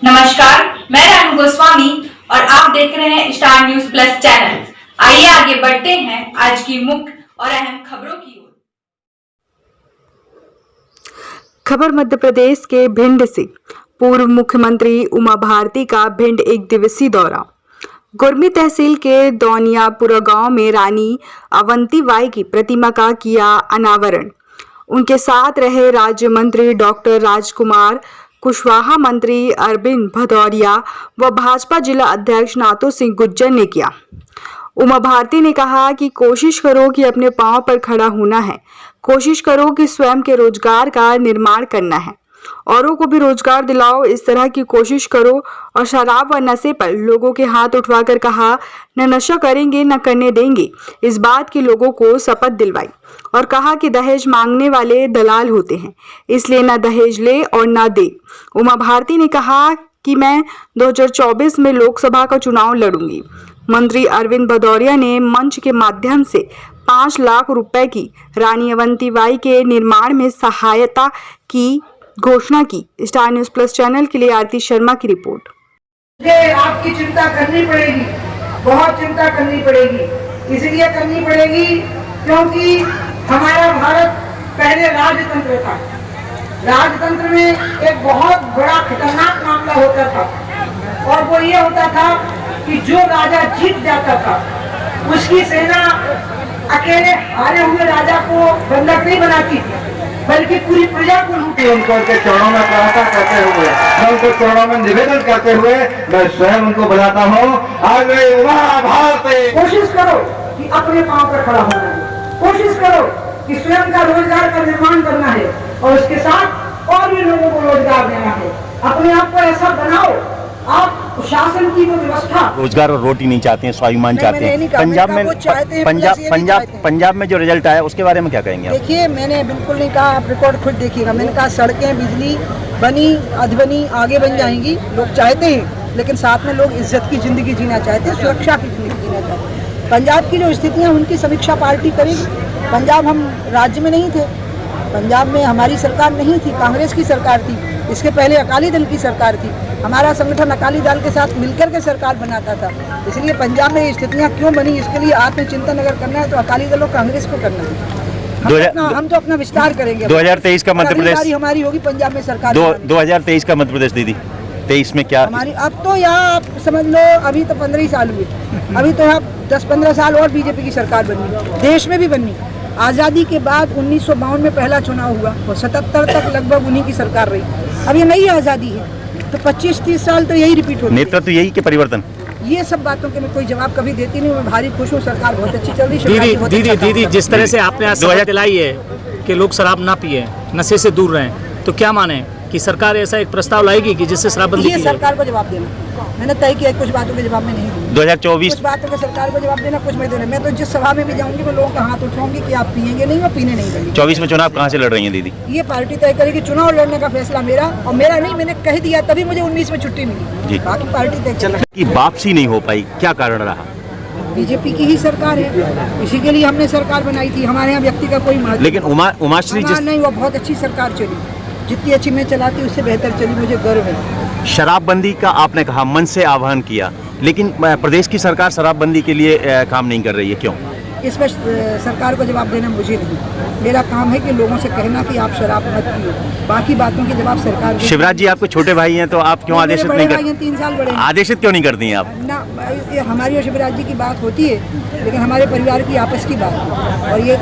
नमस्कार, मैं रानू गोस्वामी और आप देख रहे हैं स्टार न्यूज प्लस चैनल। आइए आगे बढ़ते हैं आज की मुख्य और अहम खबरों की ओर। खबर मध्य प्रदेश के भिंड से। पूर्व मुख्यमंत्री उमा भारती का भिंड एक दिवसीय दौरा। गुरमी तहसील के दौनियापुरा गांव में रानी अवंती बाई की प्रतिमा का किया अनावरण। उनके साथ रहे राज्य मंत्री डॉक्टर राजकुमार कुशवाहा, मंत्री अरविंद भदौरिया व भाजपा जिला अध्यक्ष नातो सिंह गुज्जर ने किया। उमा भारती ने कहा कि कोशिश करो कि अपने पांव पर खड़ा होना है, कोशिश करो कि स्वयं के रोजगार का निर्माण करना है, औरों को भी रोजगार दिलाओ, इस तरह की कोशिश करो। और शराब व नशे पर लोगों के हाथ उठवाकर कहा, न नशा करेंगे न करने देंगे, इस बात की लोगों को शपथ दिलवाई। और कहा कि दहेज मांगने वाले दलाल होते हैं, इसलिए न दहेज ले और न दे। उमा भारती ने कहा कि मैं 2024 में लोकसभा का चुनाव लड़ूंगी। मंत्री अरविंद भदौरिया ने मंच के माध्यम से 5 लाख रुपए की रानी अवंती बाई के निर्माण में सहायता की घोषणा की। स्टार न्यूज प्लस चैनल के लिए आरती शर्मा की रिपोर्ट। आपकी चिंता करनी पड़ेगी, बहुत चिंता करनी पड़ेगी। इसलिए करनी पड़ेगी क्योंकि हमारा भारत पहले राजतंत्र था। राजतंत्र में एक बहुत बड़ा खतरनाक मामला होता था और वो ये होता था कि जो राजा जीत जाता था उसकी सेना अकेले हारे हुए राजा को बंधक नहीं बनाती थी, बल्कि पूरी प्रजा को लूटे। उनको उनके चरणों में प्रार्थना करते हुए, मैं उनको चरणों में निवेदन करते हुए मैं स्वयं उनको बुलाता हूँ। आज उमा भारती, कोशिश करो कि अपने पांव पर खड़ा होना है, कोशिश करो कि स्वयं का रोजगार का निर्माण करना है और उसके साथ और भी लोगों को रोजगार देना है। अपने आप को ऐसा बनाओ, आप शासन की वो व्यवस्था, रोजगार और रोटी नहीं चाहते हैं, स्वाभिमान चाहते हैं। पंजाब में जो रिजल्ट आया उसके बारे में क्या कहेंगे आप? देखिए, मैंने बिल्कुल नहीं कहा, आप रिकॉर्ड खुद देखिएगा। मैंने कहा सड़कें, बिजली बनी, अधबनी, आगे बन जाएंगी। लोग चाहते हैं, लेकिन साथ में लोग इज्जत की जिंदगी जीना चाहते हैं, सुरक्षा की जिंदगी जीना चाहते हैं। पंजाब की जो स्थितियाँ, उनकी समीक्षा पार्टी करेगी। पंजाब हम राज्य में नहीं थे, पंजाब में हमारी सरकार नहीं थी, कांग्रेस की सरकार थी। इसके पहले अकाली दल की सरकार थी। हमारा संगठन अकाली दल के साथ मिलकर के सरकार बनाता था। इसलिए पंजाब में ये स्थितियाँ क्यों बनी, इसके लिए आत्मचिंतन अगर करना है तो अकाली दल और कांग्रेस को करना है। हम तो अपना विस्तार करेंगे। 2023 का मध्य प्रदेश हमारी होगी पंजाब में सरकार। 2023 का मध्य प्रदेश दीदी, 23 में क्या हमारी? अब तो यहाँ आप समझ लो, अभी तो 15 ही साल हुए, अभी तो यहाँ 10-15 साल और बीजेपी की सरकार बनी, देश में भी बनी। आज़ादी के बाद 1952 में पहला चुनाव हुआ और 77 तक लगभग उन्हीं की सरकार रही। अब ये नई आज़ादी है तो 25-30 साल तो यही रिपीट होती है। नेतृत्व यही के परिवर्तन, ये सब बातों के मैं कोई जवाब कभी देती नहीं। मैं भारी खुश हूँ, सरकार बहुत अच्छी चल रही है। दीदी जिस तरह से आपने आज शपथ दिलाई है कि लोग शराब ना पिए, नशे से दूर रहें, तो क्या माने कि सरकार ऐसा एक प्रस्ताव लाएगी कि जिससे शराबबंदी की जाए? सरकार को जवाब देना, मैंने तय किया। कुछ बातों के जवाब में नहीं दूंगी। 2024 कुछ बातों का सरकार को जवाब देना, कुछ मैं देना। मैं तो जिस सभा में भी जाऊंगी मैं लोगों का हाथ उठाऊंगी कि आप पिएंगे नहीं और पीने नहीं देंगे। 24 में चुनाव कहाँ से लड़ रही हैं दीदी? ये पार्टी तय करेगी। चुनाव लड़ने का फैसला मेरा और मेरा नहीं, मैंने कह दिया, तभी मुझे 19 में छुट्टी मिली। बाकी पार्टी तय करेगी। की वापसी नहीं हो पाई, क्या कारण रहा? बीजेपी की ही सरकार है, इसी के लिए हमने सरकार बनाई थी। हमारे यहाँ व्यक्ति का कोई महत्व, लेकिन उमाश्री नहीं, वो बहुत अच्छी सरकार चली, जितनी अच्छी मैं चलाती उससे बेहतर चली, मुझे गर्व है। शराबबंदी का आपने कहा मन से आह्वान किया, लेकिन प्रदेश की सरकार शराबबंदी के लिए काम नहीं कर रही है, क्यों? इस पर सरकार को जवाब देना मुझे नहीं। मेरा काम है कि लोगों से कहना कि आप शराब मत पियो, बाकी बातों के जवाब सरकार। शिवराज जी आपके छोटे भाई हैं, तो आप क्यों आदेशित नहीं करते? 3 साल बड़े, आदेशित क्यों नहीं करती हैं आप? ना, हमारी और शिवराज जी की बात होती है, लेकिन हमारे परिवार की आपस की बात है। और ये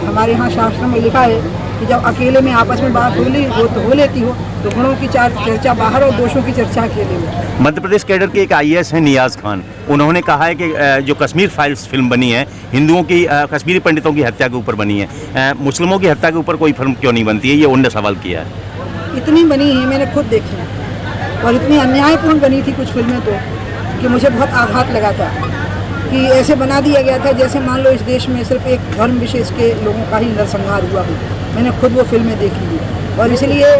हमारे यहाँ शास्त्र में लिखा है कि जब अकेले में आपस में बात हो लेती हो तो गुणों की चर्चा बाहर और दोषों की चर्चा अकेले में। मध्य प्रदेश कैडर के एक IAS हैं नियाज खान, उन्होंने कहा है कि जो कश्मीर फाइल्स फिल्म बनी है, हिंदुओं की, कश्मीरी पंडितों की हत्या के ऊपर बनी है, मुस्लिमों की हत्या के ऊपर कोई फिल्म क्यों नहीं बनती है, ये उन्होंने सवाल किया है। इतनी बनी है, मैंने खुद देखी है, और इतनी अन्यायपूर्ण बनी थी कुछ फिल्में तो कि मुझे बहुत आघात लगा था कि ऐसे बना दिया गया था जैसे मान लो इस देश में सिर्फ एक धर्म विशेष के लोगों का ही नरसंहार हुआ हो। मैंने खुद वो फिल्में देखी थी और इसलिए,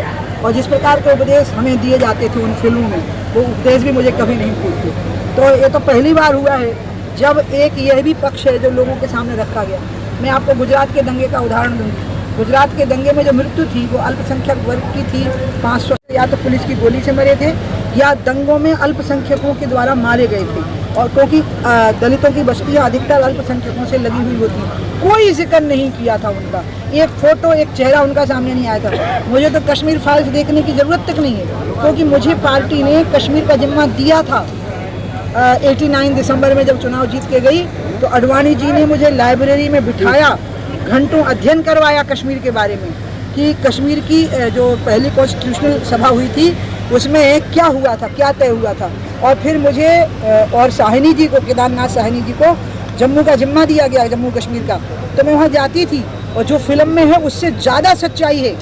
और जिस प्रकार के उपदेश हमें दिए जाते थे उन फिल्मों में, वो उपदेश भी मुझे कभी नहीं भूलते। तो ये तो पहली बार हुआ है जब एक यह भी पक्ष है जो लोगों के सामने रखा गया। मैं आपको गुजरात के दंगे का उदाहरण दूंगी। गुजरात के दंगे में जो मृत्यु थी वो अल्पसंख्यक वर्ग की थी। 500 या तो पुलिस की गोली से मरे थे या दंगों में अल्पसंख्यकों के द्वारा मारे गए थे, और क्योंकि दलितों की बस्तियाँ अधिकतर अल्पसंख्यकों से लगी हुई होती, कोई जिक्र नहीं किया था उनका, एक फोटो एक चेहरा उनका सामने नहीं आया था। मुझे तो कश्मीर फाइल्स देखने की ज़रूरत तक नहीं है, क्योंकि मुझे पार्टी ने कश्मीर का जिम्मा दिया था। 89 दिसंबर में जब चुनाव जीत के गई तो अडवाणी जी ने मुझे लाइब्रेरी में बिठाया, घंटों अध्ययन करवाया कश्मीर के बारे में कि कश्मीर की जो पहली कॉन्स्टिट्यूशनल सभा हुई थी उसमें क्या हुआ था, क्या तय हुआ था। और फिर मुझे और साहनी जी को, केदारनाथ साहनी जी को जम्मू का जिम्मा दिया गया, जम्मू कश्मीर का। तो मैं वहाँ जाती थी और जो फिल्म में है उससे ज़्यादा सच्चाई है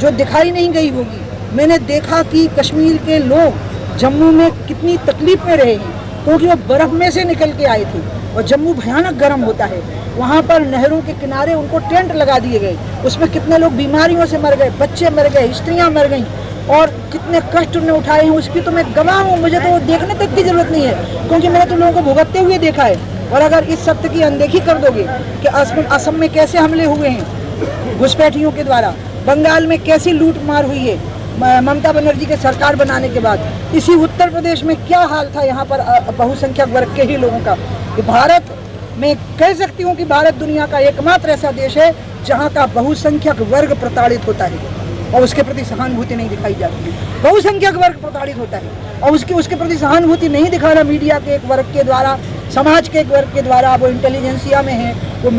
जो दिखाई नहीं गई होगी। मैंने देखा कि कश्मीर के लोग जम्मू में कितनी तकलीफ में रहे हैं, क्योंकि वो बर्फ़ में से निकल के आए थे और जम्मू भयानक गर्म होता है। वहाँ पर नहरों के किनारे उनको टेंट लगा दिए गए, उसमें कितने लोग बीमारियों से मर गए, बच्चे मर गए, स्त्रियाँ मर गईं, और कितने कष्ट उन्हें उठाए हैं उसकी तो मैं गवाह हूँ। मुझे तो देखने तक की ज़रूरत नहीं है, क्योंकि मैंने तो लोगों को भुगतते हुए देखा है। और अगर इस सत्य की अनदेखी कर दोगे कि असम में कैसे हमले हुए हैं घुसपैठियों के द्वारा, बंगाल में कैसी लूट मार हुई है ममता बनर्जी के सरकार बनाने के बाद, इसी उत्तर प्रदेश में क्या हाल था यहाँ पर बहुसंख्यक वर्ग के ही लोगों का। भारत मैं कह सकती हूँ कि भारत दुनिया का एकमात्र ऐसा देश है जहाँ का बहुसंख्यक वर्ग प्रताड़ित होता है और उसके प्रति सहानुभूति नहीं दिखाई जाती है। बहुसंख्यक वर्ग प्रताड़ित होता है और उसके प्रति सहानुभूति नहीं दिखाना मीडिया के एक वर्ग के द्वारा, समाज के एक वर्ग के द्वारा, वो इंटेलिजेंसिया में है, वो